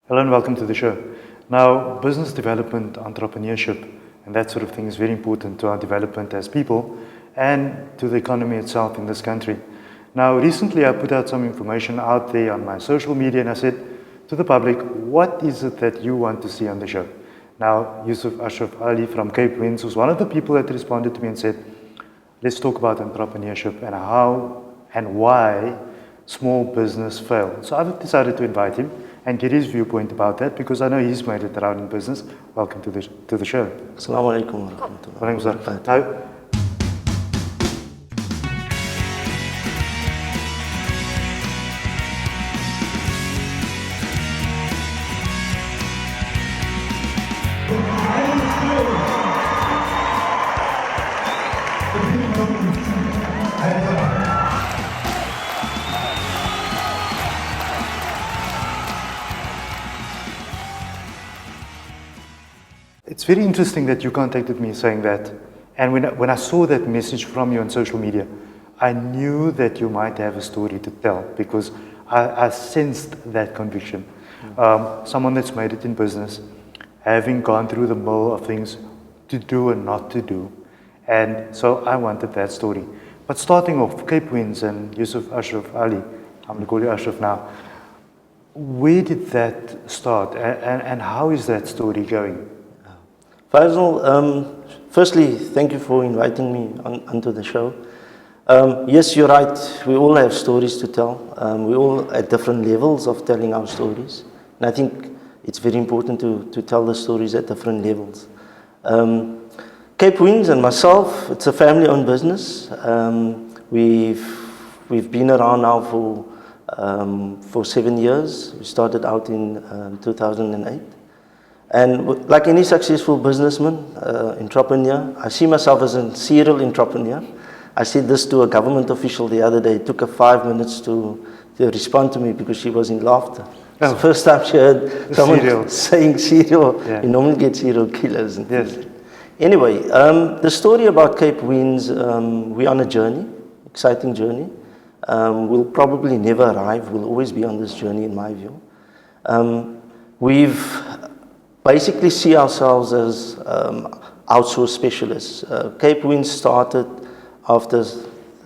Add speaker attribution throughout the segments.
Speaker 1: Hello and welcome to the show. Now, business development, entrepreneurship, and that sort of thing is very important to our development as people and to the economy itself in this country. Now, recently I put out some information out there on my social media and I said to the public, what is it that you want to see on the show? Now, Ashraf Allie from Cape Winds was one of the people that responded to me and said, let's talk about entrepreneurship and how and why small business fails. So I've decided to invite him and get his viewpoint about that because I know he's made it around in business. Welcome to the show.
Speaker 2: Assalamu alaikum wa rahmatullah.
Speaker 1: Now, it's very interesting that you contacted me saying that. And when I saw that message from you on social media, I knew that you might have a story to tell because I sensed that conviction. Someone that's made it in business, having gone through the mill of things to do and not to do. And so I wanted that story. But starting off, Cape Winds and Ashraf Allie, I'm going to call you Ashraf now. Where did that start and how is that story going?
Speaker 2: Faizal, firstly, thank you for inviting me onto the show. Yes, you're right. We all have stories to tell. We all at different levels of telling our stories. And I think it's very important to tell the stories at different levels. Cape Winds and myself, it's a family-owned business. We've been around now for 7 years. We started out in 2008. And like any successful businessman, entrepreneur, I see myself as a serial entrepreneur. I said this to a government official the other day. It took her 5 minutes to respond to me because she was in laughter. It's the first time she heard someone saying serial. Yeah. You normally get serial killers. And yes. Anyway, the story about Cape Winds, we're on a journey, exciting journey. We'll probably never arrive. We'll always be on this journey, in my view. We've basically see ourselves as outsourced specialists. Cape Winds started after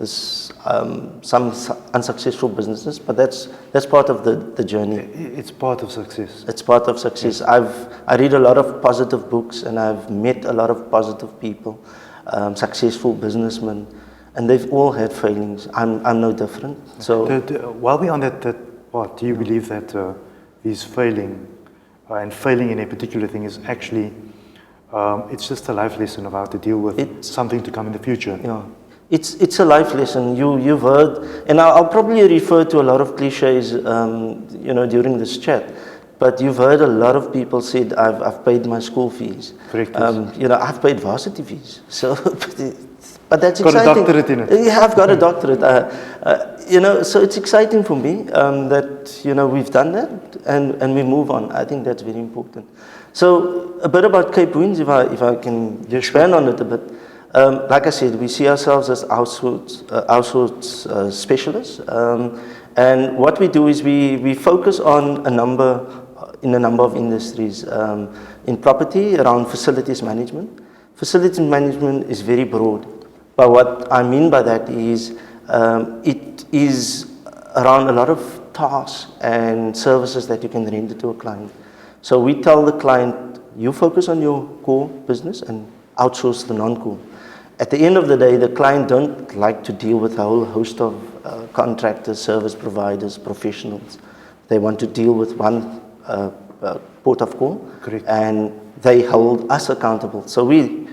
Speaker 2: some unsuccessful businesses, but that's part of the journey.
Speaker 1: It's part of success.
Speaker 2: It's part of success. Yes. I read a lot of positive books and I've met a lot of positive people, successful businessmen, and they've all had failings. I'm no different. So
Speaker 1: while we're on that part, do you believe that these failing and failing in a particular thing is actually, it's just a life lesson of how to deal with something to come in the future?
Speaker 2: Yeah, it's a life lesson. You've heard, and I'll probably refer to a lot of cliches, during this chat. But you've heard a lot of people said, I've paid my school fees.
Speaker 1: Correct.
Speaker 2: I've paid varsity fees. So, but that's exciting.
Speaker 1: Got a doctorate in it.
Speaker 2: Yeah, I've got a doctorate. So it's exciting for me that we've done that and we move on. I think that's very important. So a bit about Cape Winds, if I can expand on it a bit. Like I said, we see ourselves as outsourced specialists, and what we do is we focus on a number of industries. In property, around facilities management. Facilities management is very broad, but what I mean by that is it is around a lot of tasks and services that you can render to a client. So we tell the client, you focus on your core business and outsource the non-core. At the end of the day, the client don't like to deal with a whole host of contractors, service providers, professionals. They want to deal with one port of call.
Speaker 1: Correct.
Speaker 2: And they hold us accountable. So we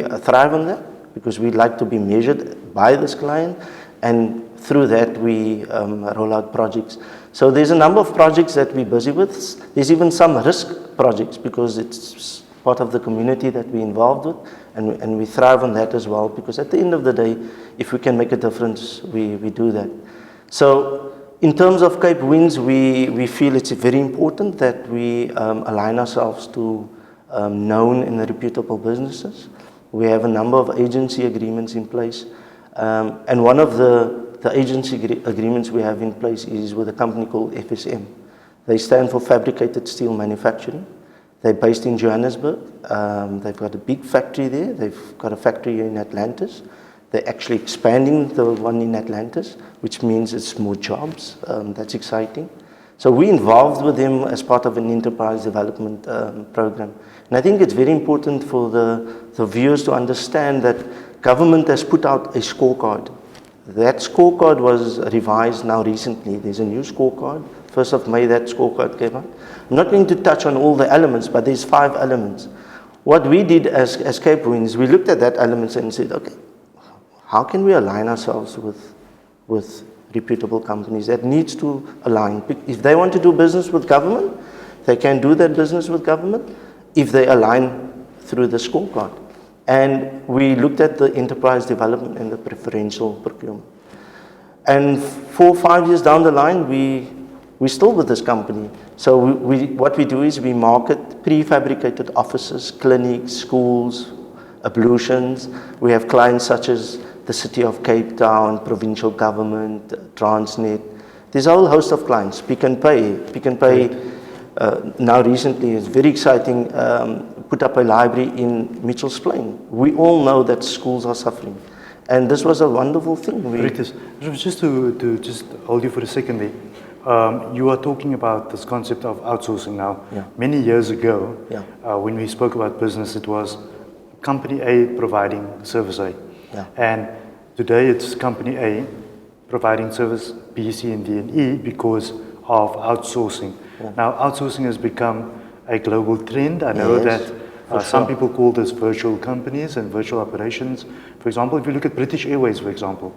Speaker 2: thrive on that because we like to be measured by this client, and through that we roll out projects. So there's a number of projects that we're busy with. There's even some risk projects because it's part of the community that we're involved with, and we thrive on that as well because at the end of the day, if we can make a difference, we do that. So in terms of Cape Winds, we feel it's very important that we align ourselves to known and reputable businesses. We have a number of agency agreements in place, and one of the agency agreements we have in place is with a company called FSM. They stand for Fabricated Steel Manufacturing. They're based in Johannesburg. They've got a big factory there. They've got a factory in Atlantis. They're actually expanding the one in Atlantis, which means it's more jobs. That's exciting. So we're involved with them as part of an enterprise development program. And I think it's very important for the viewers to understand that government has put out a scorecard. That scorecard was revised now recently. There's a new scorecard. 1st of May, that scorecard came out. I'm not going to touch on all the elements, but there's 5 elements. What we did as Cape Wind is we looked at that elements and said, okay, how can we align ourselves with reputable companies? That needs to align. If they want to do business with government, they can do that business with government if they align through the scorecard. And we looked at the enterprise development and the preferential procurement. And 4 or 5 years down the line, we're still with this company. So what we do is we market prefabricated offices, clinics, schools, ablutions. We have clients such as the City of Cape Town, provincial government, Transnet. There's a whole host of clients. Pick and Pay. Pick and Pay now recently is very exciting. Put up a library in Mitchell's Plain. We all know that schools are suffering. And this was a wonderful thing.
Speaker 1: Just to just hold you for a second there. You are talking about this concept of outsourcing now.
Speaker 2: Yeah.
Speaker 1: Many years ago,
Speaker 2: Yeah.
Speaker 1: When we spoke about business, it was company A providing service A.
Speaker 2: Yeah.
Speaker 1: And today it's company A providing service B, C, and D, and E because of outsourcing.
Speaker 2: Yeah.
Speaker 1: Now, outsourcing has become a global trend. I know
Speaker 2: Yes,
Speaker 1: that some people call this virtual companies and virtual operations. For example, if you look at British Airways, for example,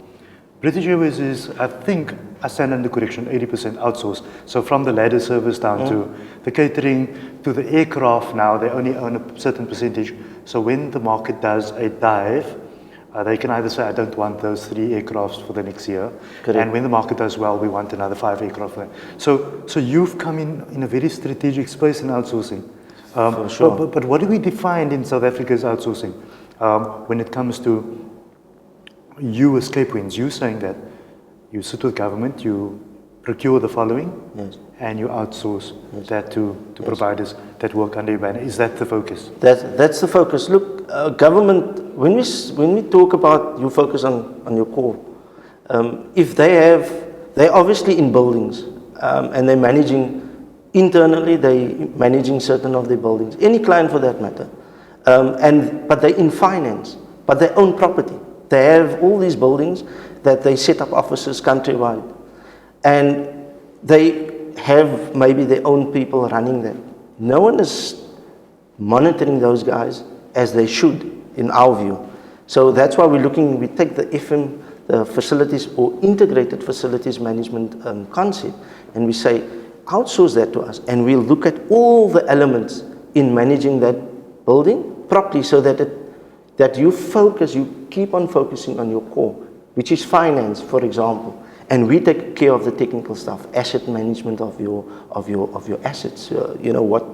Speaker 1: British Airways is, I think, I stand under correction, 80% outsourced. So from the ladder service down to the catering, to the aircraft now, they only own a certain percentage. So when the market does a dive, they can either say, I don't want those 3 aircrafts for the next year.
Speaker 2: Correct.
Speaker 1: And when the market does well, we want another 5 aircraft. So you've come in a very strategic space in outsourcing.
Speaker 2: For sure.
Speaker 1: But what do we define in South Africa as outsourcing? When it comes to you as Cape Winds, you saying that you sit with government, you procure the following,
Speaker 2: Yes.
Speaker 1: and you outsource
Speaker 2: Yes.
Speaker 1: that to providers that work under your banner. Is that the focus?
Speaker 2: That's the focus. Look, government, when we talk about you focus on your core, if they're obviously in buildings, and they're managing internally, they're managing certain of their buildings, any client for that matter, but they're in finance, but they own property. They have all these buildings that they set up offices countrywide, and they have maybe their own people running them. No one is monitoring those guys as they should, in our view. So that's why we take the FM, the facilities or integrated facilities management concept, and we say, outsource that to us, and we'll look at all the elements in managing that building properly so that you keep on focusing on your core, which is finance, for example. And we take care of the technical stuff, asset management of your assets. What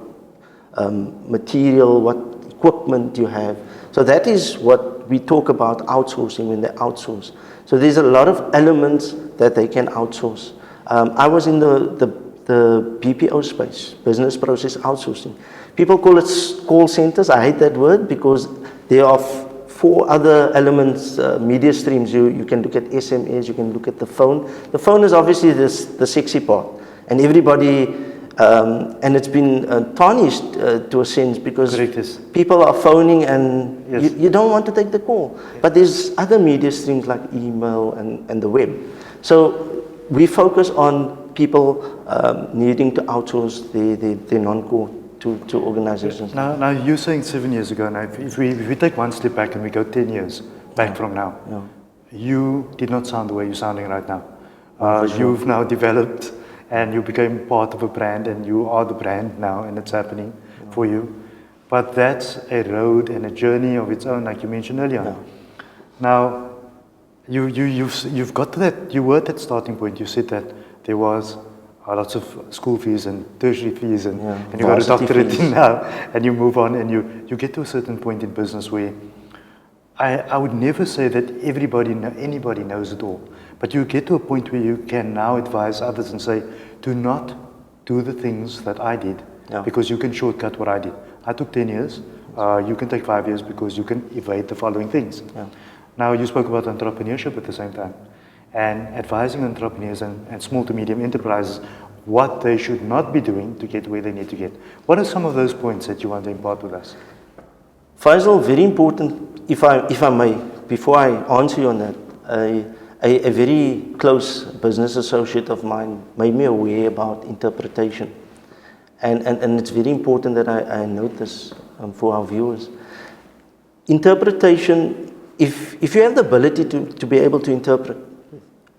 Speaker 2: material, what equipment you have. So that is what we talk about outsourcing when they outsource. So there's a lot of elements that they can outsource. I was in the BPO space, business process outsourcing. People call it call centers. I hate that word because there are 4 other elements, media streams. You can look at SMS, you can look at the phone. The phone is obviously the sexy part. And everybody, and it's been tarnished to a sense because people are phoning and yes. you don't want to take the call. But there's other media streams like email and the web. So we focus on people needing to outsource their non-core to organizations.
Speaker 1: Now you're saying 7 years ago. Now, if we take one step back and we go 10 years back from now, you did not sound the way you're sounding right now. You've now developed and you became part of a brand, and you are the brand now, and it's happening for you. But that's a road and a journey of its own, like you mentioned earlier. Now, you've got to that. You were at that starting point. You said that there was lots of school fees and tertiary fees, and you got a doctorate in now, and you move on, and you get to a certain point in business where I would never say that anybody knows it all, but you get to a point where you can now advise others and say, do not do the things that I did,
Speaker 2: Yeah.
Speaker 1: because you can shortcut what I did. I took 10 years, you can take 5 years because you can evade the following things.
Speaker 2: Yeah.
Speaker 1: Now, you spoke about entrepreneurship at the same time, and advising entrepreneurs and small to medium enterprises what they should not be doing to get where they need to get. What are some of those points that you want to impart with us?
Speaker 2: Faizal, very important, if I may, before I answer you on that, a very close business associate of mine made me aware about interpretation. And it's very important that I note this for our viewers. Interpretation, if you have the ability to be able to interpret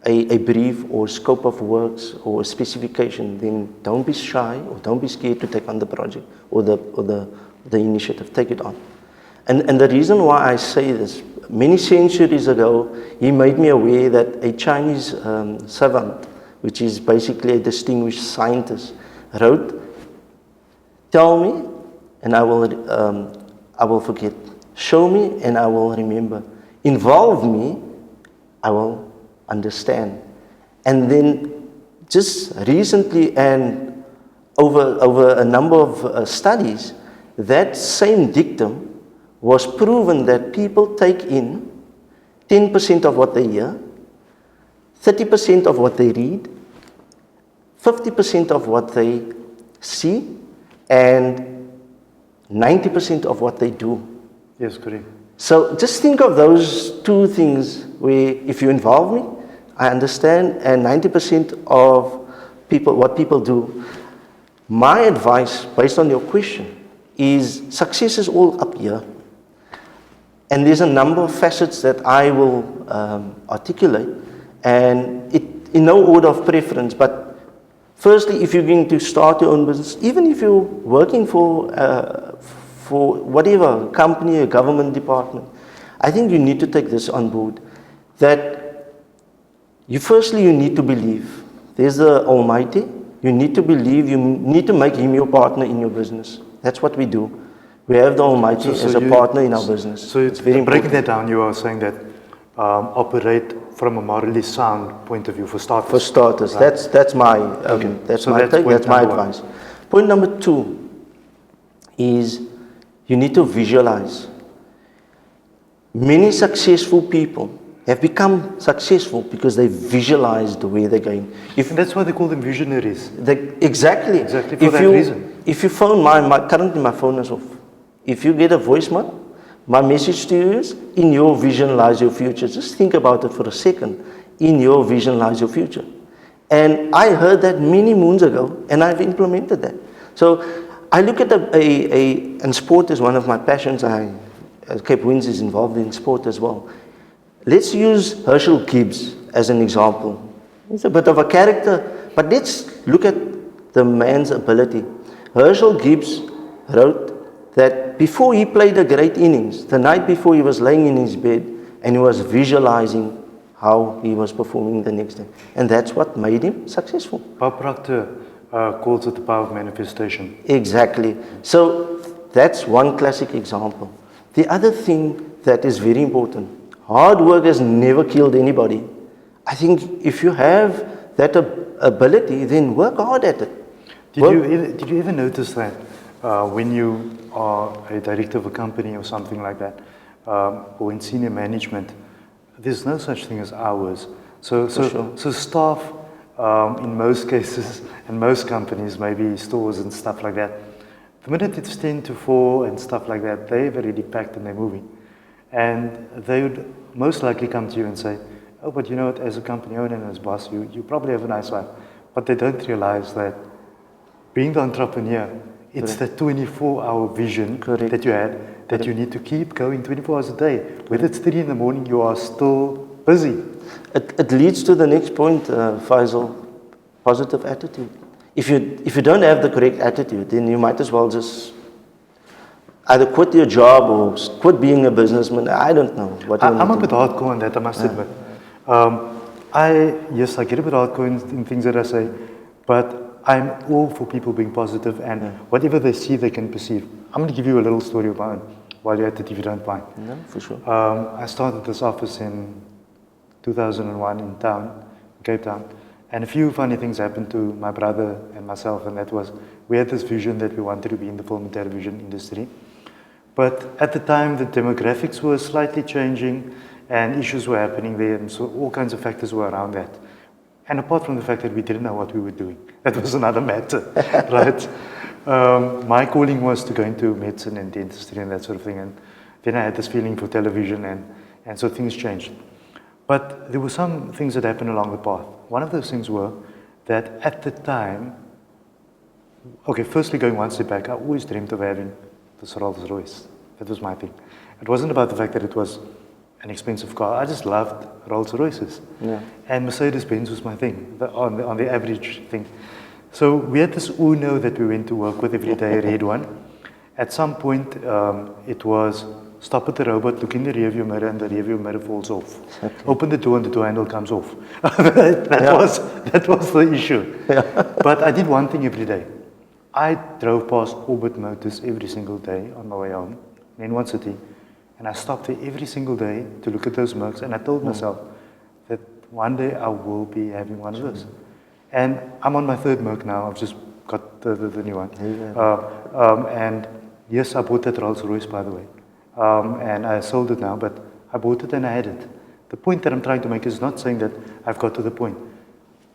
Speaker 2: a brief or scope of works or a specification, then don't be shy or don't be scared to take on the project or the initiative. Take it on. And the reason why I say this, many centuries ago, he made me aware that a Chinese savant, which is basically a distinguished scientist, wrote, "Tell me and I will forget. Show me and I will remember. Involve me, I will understand." And then just recently and over a number of studies, that same dictum was proven that people take in 10% of what they hear, 30% of what they read, 50% of what they see, and 90% of what they do.
Speaker 1: Yes, correct.
Speaker 2: So just think of those two things where if you involve me, I understand, and 90% of what people do. My advice, based on your question, is success is all up here. And there's a number of facets that I will articulate, and it in no order of preference, but firstly, if you're going to start your own business, even if you're working for whatever company or government department, I think you need to take this on board, that you need to believe there's the Almighty. You need to believe, you need to make Him your partner in your business. That's what we do. We have the Almighty as a partner in our business.
Speaker 1: So
Speaker 2: it's very
Speaker 1: breaking
Speaker 2: important.
Speaker 1: that down, you are saying that operate from a morally sound point of view for starters.
Speaker 2: For starters,
Speaker 1: right?
Speaker 2: that's my
Speaker 1: Okay.
Speaker 2: that's my advice. Point number 2 is you need to visualize. Many successful people have become successful because they visualized where they're going.
Speaker 1: And that's why they call them visionaries.
Speaker 2: Exactly.
Speaker 1: Exactly for that reason.
Speaker 2: If you phone currently my phone is off. If you get a voicemail, my message to you is, in your vision lies your future. Just think about it for a second. In your vision lies your future. And I heard that many moons ago, and I've implemented that. So I look at and sport is one of my passions. Cape Winds is involved in sport as well. Let's use Herschel Gibbs as an example. He's a bit of a character, but let's look at the man's ability. Herschel Gibbs wrote that before he played a great innings, the night before he was laying in his bed and he was visualizing how he was performing the next day. And that's what made him successful.
Speaker 1: Bob Proctor calls it the power of manifestation.
Speaker 2: Exactly. So that's one classic example. The other thing that is very important, hard work has never killed anybody. I think if you have that ability, then work hard at it.
Speaker 1: Did you ever notice that when you are a director of a company or something like that, or in senior management, there's no such thing as hours. So staff, in most cases, and most companies, maybe stores and stuff like that, the minute it's 10 to 4 and stuff like that, they've already packed and they're moving. And they would most likely come to you and say, "Oh, but you know what, as a company owner and as boss, you probably have a nice life." But they don't realize that being the entrepreneur, it's the 24-hour vision that you had, that you need to keep going 24 hours a day. Whether it's 3 in the morning, you are still busy.
Speaker 2: It leads to the next point, Faizal, positive attitude. If you don't have the correct attitude, then you might as well just either quit your job or quit being a businessman. I don't know.
Speaker 1: I'm a bit hardcore on that, I must admit. I get a bit hardcore in things that I say, but I'm all for people being positive and whatever they see, they can perceive. I'm going to give you a little story of my own while you're at it, if you don't mind.
Speaker 2: No, for sure.
Speaker 1: I started this office in 2001 in Cape Town, And a few funny things happened to my brother and myself, and that was, we had this vision that we wanted to be in the film and television industry. But at the time, the demographics were slightly changing, and issues were happening there, and so all kinds of factors were around that. And apart from the fact that we didn't know what we were doing, that was another matter, right? My calling was to go into medicine and dentistry and that sort of thing, and then I had this feeling for television, and so things changed. But there were some things that happened along the path. One of those things were that at the time, okay, firstly going one step back, I always dreamed of having this Rolls Royce. That was my thing. It wasn't about the fact that it was an expensive car. I just loved Rolls Royces. Yeah. And Mercedes-Benz was my thing, on the average thing. So we had this Uno that we went to work with every day, a red one. At some point, it was stop at the robot, look in the rearview mirror, and the rearview mirror falls off. Okay. Open the door, and the door handle comes off. that was the issue. Yeah. But I did one thing every day. I drove past Orbit Motors every single day on my way home in one city, and I stopped there every single day to look at those Mercs, and I told myself that one day I will be having one of those. And I'm on my third Merc now. I've just got the new one. And yes, I bought that Rolls Royce, by the way. And I sold it now, but I bought it and I had it. The point that I'm trying to make is not saying that I've got to the point.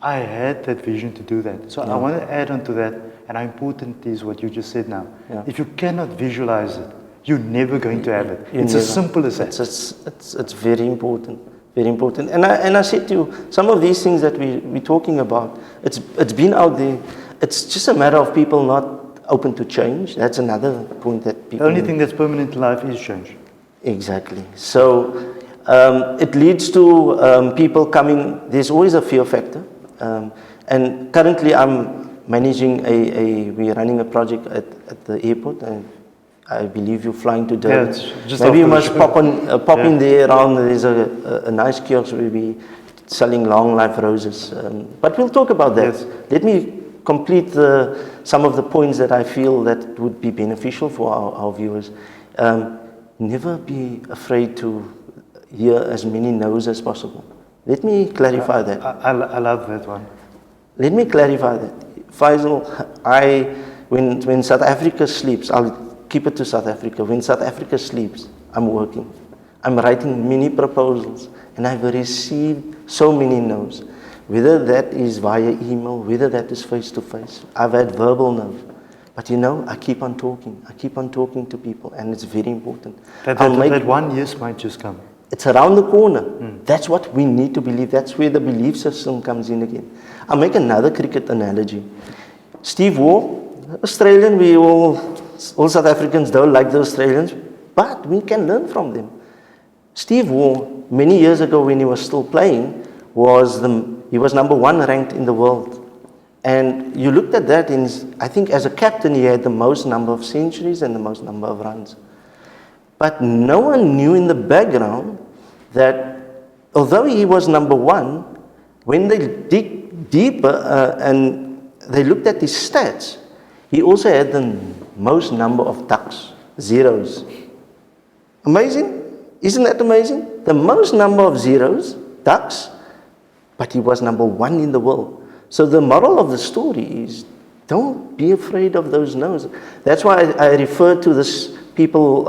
Speaker 1: I had that vision to do that. So I want to add on to that, and how important is what you just said now. Yeah. If you cannot visualize it, you're never going to have it. It's as simple as that.
Speaker 2: It's very important. Very important. And I said to you, some of these things that we're talking about, it's been out there. It's just a matter of people not open to change. That's another point that people...
Speaker 1: The only thing that's permanent in life is change.
Speaker 2: Exactly. So it leads to people coming... There's always a fear factor. And currently I'm managing we're running a project at the airport, and I believe you're flying to Durban. Yeah, maybe you must pop in there around. There's a nice kiosk where we're selling long life roses. But we'll talk about that. Yes. Let me complete some of the points that I feel that would be beneficial for our viewers. Never be afraid to hear as many no's as possible. Let me clarify that.
Speaker 1: I love that one.
Speaker 2: Let me clarify that. Faizal, when South Africa sleeps, I'll keep it to South Africa. When South Africa sleeps, I'm working. I'm writing many proposals, and I've received so many no's. Whether that is via email, whether that is face-to-face. I've had verbal no's. But you know, I keep on talking. I keep on talking to people, and it's very important.
Speaker 1: That 1 yes might just come.
Speaker 2: It's around the corner. That's what we need to believe. That's where the belief system comes in again. I'll make another cricket analogy. Steve Waugh, Australian, we all South Africans don't like the Australians, but we can learn from them. Steve Waugh, many years ago when he was still playing, he was number 1 ranked in the world. And you looked at that, and I think as a captain, he had the most number of centuries and the most number of runs. But no one knew in the background that although he was number 1, when they dig deeper and they looked at his stats, he also had the most number of ducks, zeros. Amazing? Isn't that amazing? The most number of zeros, ducks, but he was number 1 in the world. So the moral of the story is, don't be afraid of those no's. That's why I refer to this people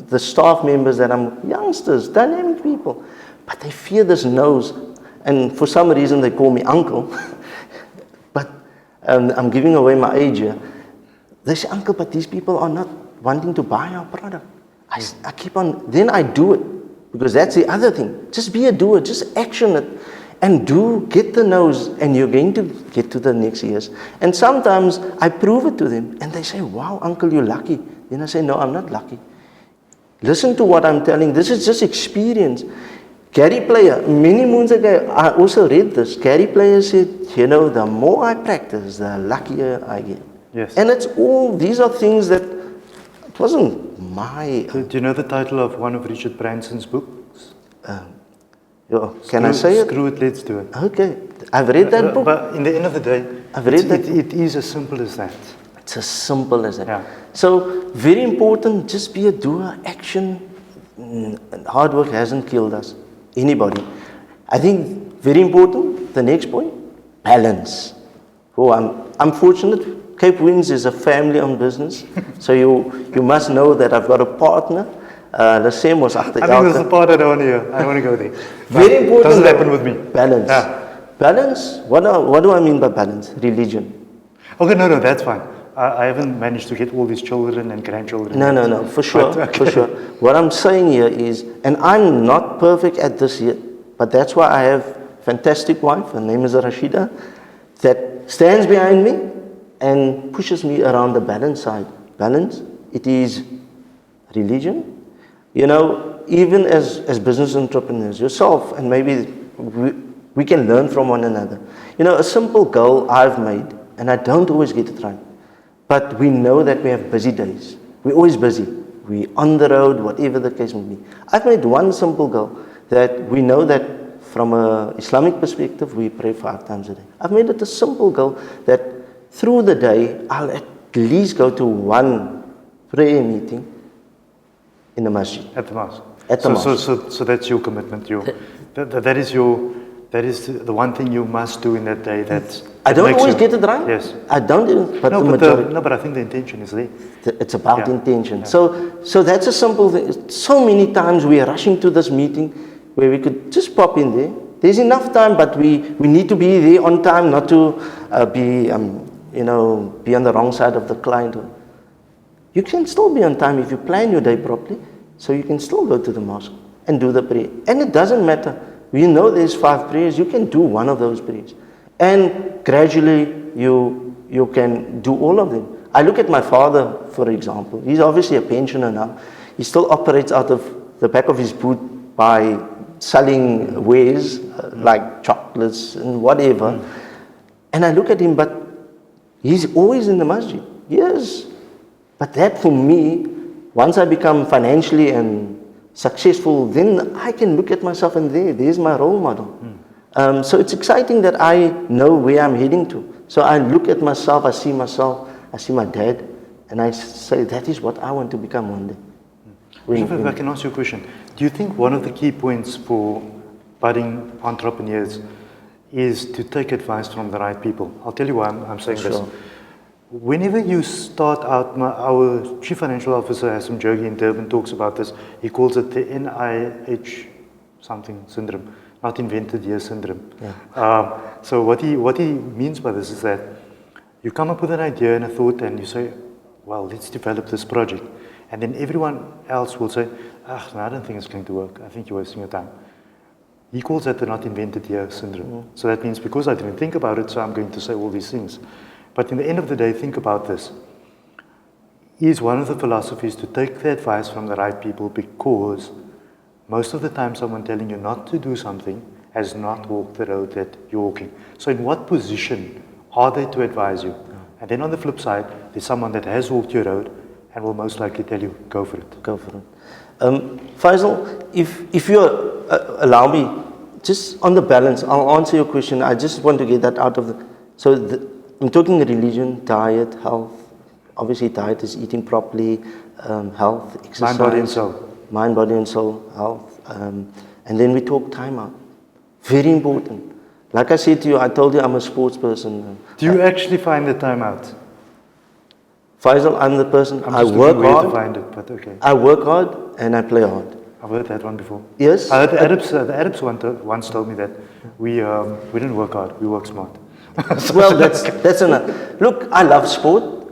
Speaker 2: the staff members that I'm youngsters, dynamic people, but they fear this no's, and for some reason they call me uncle. But I'm giving away my age here. They say, uncle, but these people are not wanting to buy our product. I keep on, then I do it, because that's the other thing. Just be a doer, just action it, and get the no's, and you're going to get to the next years. And sometimes I prove it to them, and they say, wow, uncle, you're lucky. Then I say, no, I'm not lucky. Listen to what I'm telling. This is just experience. Gary Player, many moons ago, I also read this. Gary Player said, you know, the more I practice, the luckier I get. Yes. And it's all, these are things that, it wasn't my...
Speaker 1: Do you know the title of one of Richard Branson's books?
Speaker 2: Can I say it?
Speaker 1: Screw it, let's do it.
Speaker 2: Okay. I've read that book.
Speaker 1: But in the end of the day,
Speaker 2: I've read that.
Speaker 1: It is as simple as that.
Speaker 2: It's as simple as that.
Speaker 1: Yeah.
Speaker 2: So, very important, just be a doer, action. Hard work hasn't killed us, anybody. I think, very important, the next point, balance. Oh, I'm fortunate. Cape Winds is a family-owned business, so you must know that I've got a partner. The same was after
Speaker 1: I think there's a part I don't want to hear. I don't want to go there.
Speaker 2: Very important.
Speaker 1: Doesn't happen with me.
Speaker 2: Balance.
Speaker 1: Yeah.
Speaker 2: Balance. What do I mean by balance? Religion.
Speaker 1: Okay, no, that's fine. I haven't managed to get all these children and grandchildren.
Speaker 2: No, for sure,
Speaker 1: But, okay.
Speaker 2: for sure. What I'm saying here is, and I'm not perfect at this yet, but that's why I have a fantastic wife, her name is Rashida, that stands behind me and pushes me around the balance side. Balance, it is religion. You know, even as business entrepreneurs, yourself, and maybe we can learn from one another. You know, a simple goal I've made, and I don't always get it right, but we know that we have busy days. We're always busy. We're on the road, whatever the case may be. I've made one simple goal that we know that from an Islamic perspective, we pray 5 times a day. I've made it a simple goal that through the day, I'll at least go to one prayer meeting in the masjid.
Speaker 1: At the mosque.
Speaker 2: At the mosque.
Speaker 1: So that's your commitment. That is the one thing you must do in that day.
Speaker 2: I don't always get it right.
Speaker 1: Yes.
Speaker 2: I don't even, but
Speaker 1: No,
Speaker 2: the
Speaker 1: but
Speaker 2: majority.
Speaker 1: but I think the intention is there.
Speaker 2: It's about
Speaker 1: Yeah.
Speaker 2: intention. So that's a simple thing. So many times we are rushing to this meeting where we could just pop in there. There's enough time, but we need to be there on time, not to be on the wrong side of the client. You can still be on time if you plan your day properly. So you can still go to the mosque and do the prayer. And it doesn't matter. We know there's 5 prayers. You can do one of those prayers. And gradually you can do all of them. I look at my father, for example. He's obviously a pensioner now. He still operates out of the back of his boot by selling wares like chocolates and whatever. And I look at him, but he's always in the masjid. Yes. But that for me, once I become financially and successful, then I can look at myself and there's my role model. So it's exciting that I know where I'm heading to. So I look at myself, I see my dad, and I say that is what I want to become one day.
Speaker 1: If I can ask you a question, do you think one of the key points for budding entrepreneurs is to take advice from the right people? I'll tell you why I'm saying this. Whenever you start out, our Chief Financial Officer, Hassan Jogi in Durban, talks about this. He calls it the NIH something syndrome, not invented here syndrome.
Speaker 2: Yeah.
Speaker 1: So what he means by this is that you come up with an idea and a thought and you say, well, let's develop this project. And then everyone else will say, no, I don't think it's going to work. I think you're wasting your time. He calls that the not invented here syndrome. So that means because I didn't think about it, so I'm going to say all these things. But in the end of the day, think about this. Is one of the philosophies to take the advice from the right people, because most of the time someone telling you not to do something has not walked the road that you're walking. So in what position are they to advise you? And then on the flip side, there's someone that has walked your road and will most likely tell you, go for it.
Speaker 2: Go for it. Faizal, if you allow me, just on the balance, I'll answer your question. I just want to get that out of the... I'm talking religion, diet, health. Obviously, diet is eating properly, health, exercise.
Speaker 1: Mind, body, and soul.
Speaker 2: Mind, body, and soul, health. And then we talk time out. Very important. Like I said to you, I told you I'm a sports person.
Speaker 1: Do you actually find the time out?
Speaker 2: Faizal, I'm the person,
Speaker 1: I'm
Speaker 2: I
Speaker 1: just
Speaker 2: work
Speaker 1: looking where
Speaker 2: hard.
Speaker 1: to find it, but okay.
Speaker 2: I work hard and I play hard.
Speaker 1: I've heard that one before.
Speaker 2: Yes?
Speaker 1: The Arabs once told me that we didn't work hard, we work smart.
Speaker 2: Well, that's enough. Look, I love sport,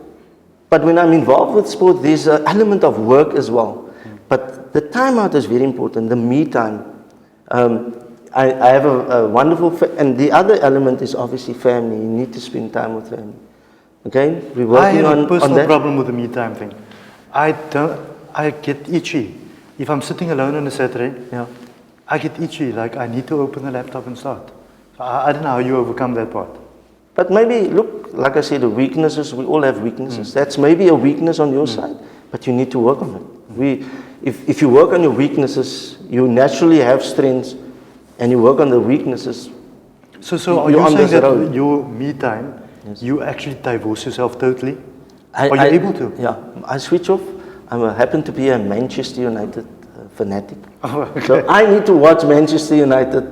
Speaker 2: but when I'm involved with sport, there's an element of work as well. But the time out is very important, the me time. I have a wonderful, and the other element is obviously family. You need to spend time with family. Okay? We're working on that. I have a personal
Speaker 1: problem with the me time thing. I get itchy. If I'm sitting alone on a Saturday, I get itchy, like I need to open the laptop and start. I don't know how you overcome that part.
Speaker 2: But maybe, look, like I said, the weaknesses, we all have weaknesses. That's maybe a weakness on your side, but you need to work on it. If you work on your weaknesses, you naturally have strengths, and you work on the weaknesses.
Speaker 1: So are you saying that your me time, you actually divorce yourself totally? Are you able to?
Speaker 2: Yeah, I switch off. I happen to be a Manchester United fanatic.
Speaker 1: Oh, okay.
Speaker 2: So I need to watch Manchester United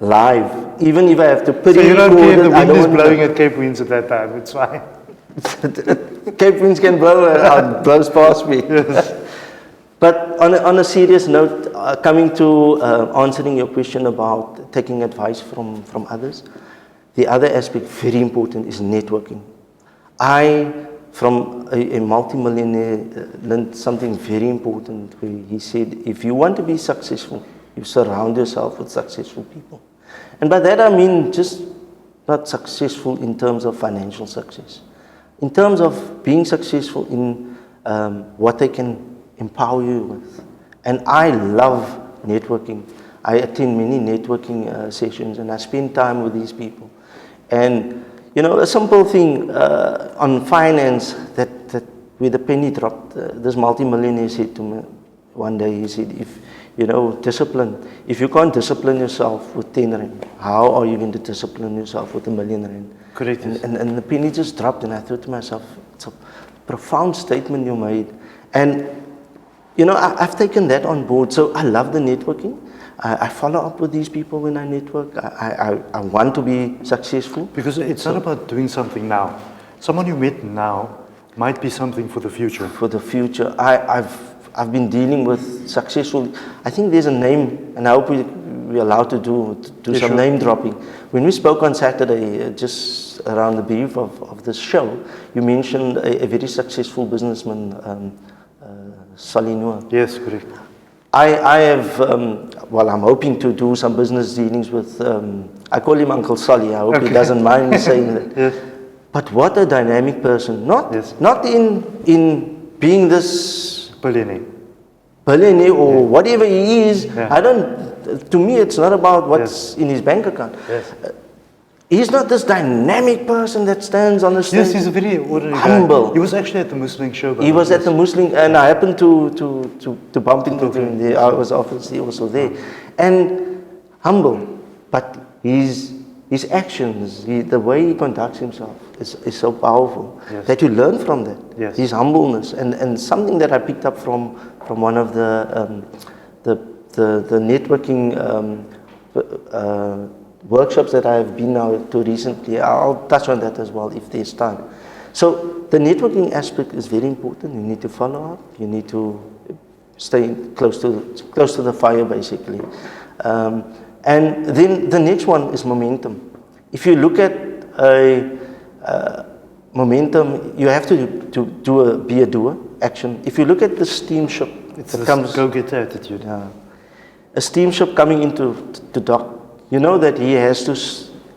Speaker 2: live. Even if I have to
Speaker 1: So you don't care if the
Speaker 2: I
Speaker 1: wind
Speaker 2: don't
Speaker 1: is
Speaker 2: want
Speaker 1: blowing at Cape Winds at that time, it's fine.
Speaker 2: Cape winds can blow, blows past me.
Speaker 1: Yes.
Speaker 2: But on a serious note, coming to answering your question about taking advice from others, the other aspect, very important, is networking. I, from a multimillionaire, learned something very important where he said, if you want to be successful, you surround yourself with successful people. And by that I mean just not successful in terms of financial success. In terms of being successful in what they can empower you with. And I love networking. I attend many networking sessions and I spend time with these people. And you know, a simple thing on finance that where the penny dropped, this multimillionaire said to me one day, he said, if you know, discipline, if you can't discipline yourself with 10 rand, how are you going to discipline yourself with 1 million rand?
Speaker 1: Correct.
Speaker 2: And the penny just dropped, and I thought to myself, it's a profound statement you made. And you know, I've taken that on board. So I love the networking. I follow up with these people when I network. I want to be successful.
Speaker 1: Because it's not about doing something now. Someone you met now might be something for the future.
Speaker 2: For the future, I've been dealing with successful. I think there's a name, and I hope we're allowed to do
Speaker 1: Yeah,
Speaker 2: some
Speaker 1: sure.
Speaker 2: name dropping. When we spoke on Saturday, just around the brief of this show, you mentioned a very successful businessman, Salinua.
Speaker 1: Yes, correct.
Speaker 2: I have, well, I'm hoping to do some business dealings with, I call him Uncle Solly. I hope he doesn't mind me saying that.
Speaker 1: Yes.
Speaker 2: But what a dynamic person. Not in being this billionaire or whatever he is.
Speaker 1: Yeah.
Speaker 2: To me, it's not about what's in his bank account.
Speaker 1: Yes.
Speaker 2: He's not this dynamic person that stands on the stage.
Speaker 1: Yes, he's a very ordinary
Speaker 2: humble.
Speaker 1: guy. He was actually at the Muslim show.
Speaker 2: He was at the Muslim, and I happened to bump into him there. I was obviously also there. And humble, but his actions, the way he conducts himself is so powerful that you learn from that.
Speaker 1: Yes.
Speaker 2: His humbleness, and something that I picked up from one of the networking workshops that I have been now to recently. I'll touch on that as well if there's time. So the networking aspect is very important. You need to follow up. You need to stay close to the fire, basically. And then the next one is momentum. If you look at momentum, you have to be a doer, action. If you look at the steamship,
Speaker 1: It's the go-getter attitude.
Speaker 2: A steamship coming into the dock, you know that he has to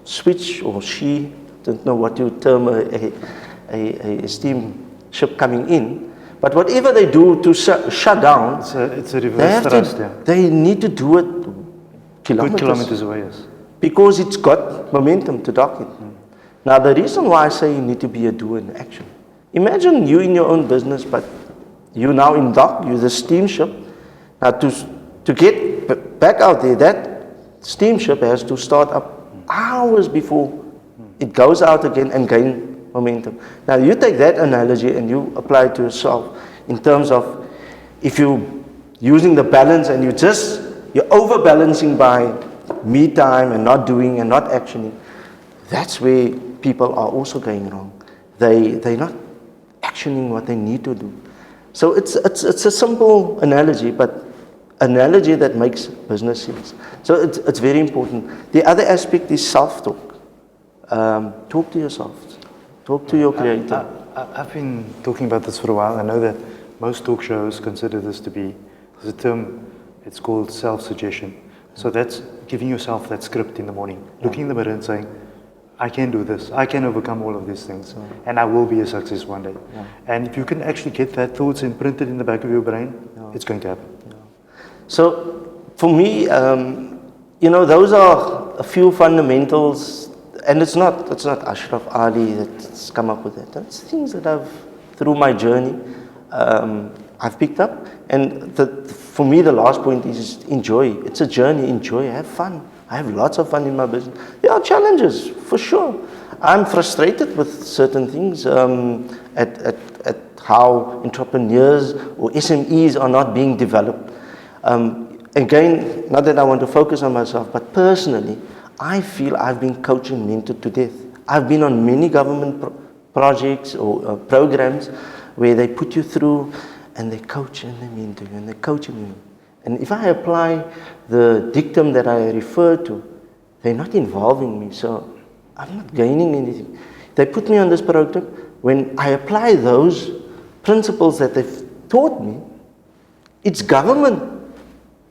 Speaker 2: switch, or she, don't know what you term a steamship coming in, but whatever they do to shut down,
Speaker 1: it's a reverse thrust.
Speaker 2: They need to do it
Speaker 1: Good kilometers away, yes.
Speaker 2: because it's got momentum to dock it. Now the reason why I say you need to be a doer in action, imagine you in your own business, but you now in dock, you're the steamship. Now to get back out there, that steamship has to start up hours before it goes out again and gain momentum. Now you take that analogy and you apply it to yourself in terms of if you're using the balance and you're overbalancing by me time and not doing and not actioning, that's where people are also going wrong. They're not actioning what they need to do. So it's a simple analogy, but analogy that makes business sense. So it's very important. The other aspect is self-talk. Talk to yourself. Talk to your creator.
Speaker 1: I've been talking about this for a while. I know that most talk shows consider this to be, there's a term, it's called self-suggestion. So that's giving yourself that script in the morning, looking in the mirror and saying, I can do this, I can overcome all of these things, and I will be a success one day. And if you can actually get that thoughts imprinted in the back of your brain, it's going to happen.
Speaker 2: So for me, those are a few fundamentals, and it's not Ashraf, Allie that's come up with it. That's things that through my journey, I've picked up. And for me, the last point is enjoy. It's a journey. Enjoy. Have fun. I have lots of fun in my business. There are challenges, for sure. I'm frustrated with certain things at how entrepreneurs or SMEs are not being developed. again, not that I want to focus on myself, but personally, I feel I've been coached and mentored to death. I've been on many government projects or programs where they put you through and they coach and they mentor you and they coach you. And if I apply the dictum that I refer to, they're not involving me, so I'm not gaining anything. They put me on this program. When I apply those principles that they've taught me, it's government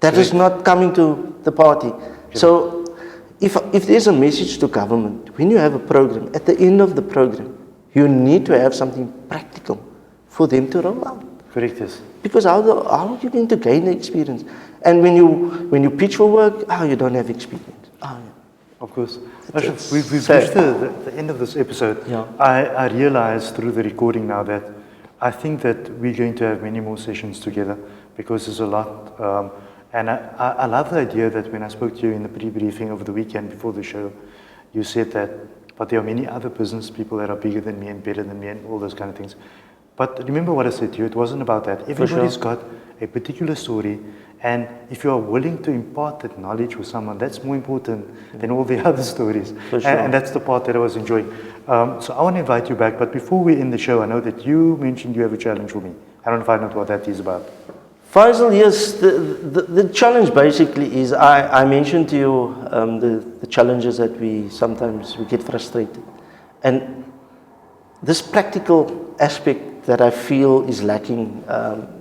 Speaker 2: that is not coming to the party. So if there's a message to government, when you have a program, at the end of the program, you need to have something practical for them to roll out.
Speaker 1: Correct, yes.
Speaker 2: Because how are you going to gain the experience? And when you pitch for work, you don't have experience.
Speaker 1: Of course. Ashraf, we've reached the end of this episode.
Speaker 2: Yeah.
Speaker 1: I realized through the recording now that I think that we're going to have many more sessions together because there's a lot. And I love the idea that when I spoke to you in the pre-briefing over the weekend before the show, you said that, but there are many other business people that are bigger than me and better than me and all those kind of things. But remember what I said to you, it wasn't about that. Everybody's got a particular story, and if you are willing to impart that knowledge with someone, that's more important than all the other stories. And that's the part that I was enjoying. So I want to invite you back, but before we end the show, I know that you mentioned you have a challenge for me. I don't find out what that is about.
Speaker 2: Faizal, yes, the challenge basically is, I mentioned to you the challenges that sometimes we get frustrated. And this practical aspect that I feel is lacking.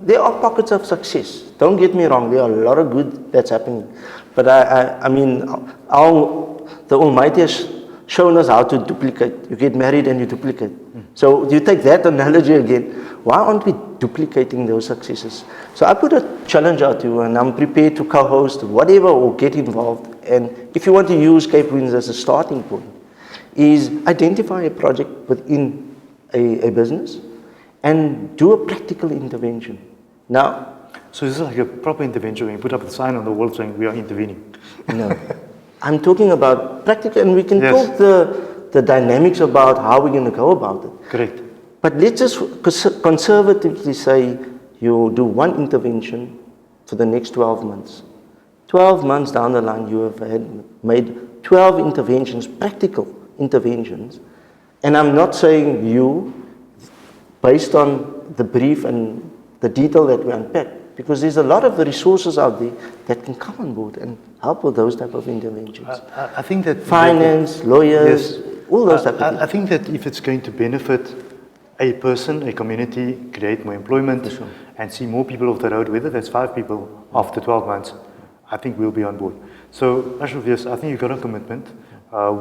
Speaker 2: There are pockets of success. Don't get me wrong, there are a lot of good that's happening. But I mean, the Almighty has shown us how to duplicate. You get married and you duplicate. So you take that analogy again. Why aren't we duplicating those successes? So I put a challenge out to you, and I'm prepared to co-host whatever or get involved. And if you want to use Cape Winds as a starting point, is identify a project within a business and do a practical intervention. Now,
Speaker 1: so this is like a proper intervention when you put up the sign on the wall saying we are intervening.
Speaker 2: No, I'm talking about practical, and we can talk the dynamics about how we're going to go about it.
Speaker 1: Correct.
Speaker 2: But let's just conservatively say you do one intervention for the next 12 months. 12 months down the line, you have made 12 interventions, practical interventions. And I'm not saying you, based on the brief and the detail that we unpacked, because there's a lot of the resources out there that can come on board and help with those type of interventions.
Speaker 1: I think that
Speaker 2: finance, lawyers, all those type of things.
Speaker 1: I think that if it's going to benefit a person, a community, create more employment, and see more people off the road, whether that's 5 people after 12 months, I think we'll be on board. So, Ashraf, yes, I think you've got a commitment.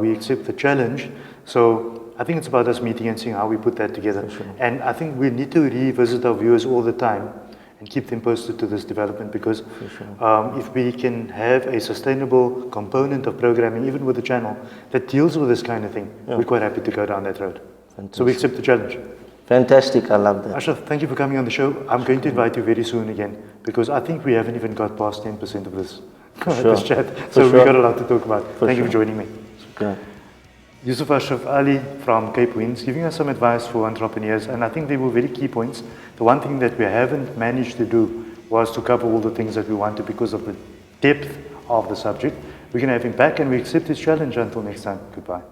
Speaker 1: We accept the challenge. So I think it's about us meeting and seeing how we put that together. And I think we need to revisit our viewers all the time and keep them posted to this development, because if we can have a sustainable component of programming, even with the channel, that deals with this kind of thing, we're quite happy to go down that road. So we accept the challenge.
Speaker 2: Fantastic, I love that.
Speaker 1: Ashraf, thank you for coming on the show. I'm going to invite you very soon again, because I think we haven't even got past 10% of this, this chat. So we've got a lot to talk about. Thank you for joining me. Yusuf Ashraf Ali from Cape Winds, giving us some advice for entrepreneurs, and I think they were very key points. The one thing that we haven't managed to do was to cover all the things that we wanted because of the depth of the subject. We're going to have him back, and we accept his challenge. Until next time, goodbye.